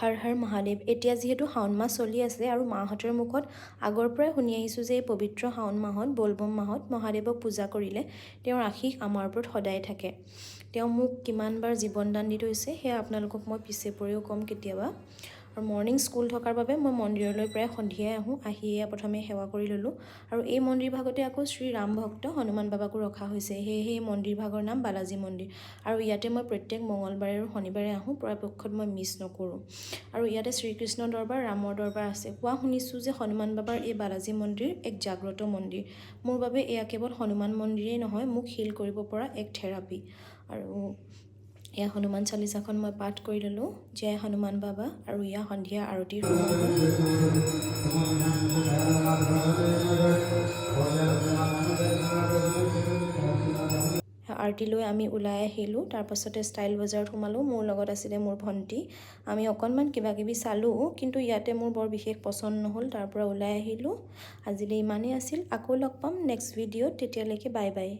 হৰ হৰ মহাদেৱ। এতিয়া যিহেতু শাওণ মাহ চলি আছে আৰু মাহঁতৰ মুখত আগৰ পৰাই শুনি আহিছোঁ যে এই পবিত্ৰ শাওণ মাহত বলবম মাহত মহাদেৱক পূজা কৰিলে তেওঁৰ আশীষ আমাৰ ওপৰত সদায় থাকে। তেওঁ মোক কিমানবাৰ জীৱন দান দি থৈছে সেয়া আপোনালোকক মই পিছে পৰিও ক'ম কেতিয়াবা। আৰু মৰ্ণিং স্কুল থকাৰ বাবে মই মন্দিৰলৈ প্ৰায় সন্ধিয়াই আহোঁ। আহিয়ে প্ৰথমে সেৱা কৰি ল'লোঁ আৰু এই মন্দিৰ ভাগতে আকৌ শ্ৰী ৰাম ভক্ত হনুমান বাবাকো ৰখা হৈছে, সেয়েহে এই মন্দিৰ ভাগৰ নাম বালাজী মন্দিৰ। আৰু ইয়াতে মই প্ৰত্যেক মঙলবাৰে আৰু শনিবাৰে আহোঁ, পৰাপক্ষত মই মিছ নকৰোঁ। আৰু ইয়াতে শ্ৰীকৃষ্ণ দৰবাৰ, ৰামৰ দৰবাৰ আছে। কোৱা শুনিছোঁ যে হনুমান বাবাৰ এই বালাজী মন্দিৰ এক জাগ্ৰত মন্দিৰ। মোৰ বাবে এয়া কেৱল হনুমান মন্দিৰেই নহয়, মোক হিল কৰিব পৰা এক থেৰাপি। আৰু এয়া হনুমান চালিচাখন মই পাঠ কৰি ল'লোঁ, জয় হনুমান বাবা। আৰু এয়া সন্ধিয়া আৰতিৰ আৰতি লৈ আমি ওলাই আহিলোঁ। তাৰপাছতে ষ্টাইল বজাৰত সোমালোঁ। মোৰ লগত আছিলে মোৰ ভণ্টি। আমি অকণমান কিবাকিবি চালোঁ, কিন্তু ইয়াতে মোৰ বৰ বিশেষ পচন্দ নহ'ল। তাৰ পৰা ওলাই আহিলোঁ। আজিলৈ ইমানেই আছিল। আকৌ লগ পাম নেক্সট ভিডিঅ'ত। তেতিয়ালৈকে বাই বাই।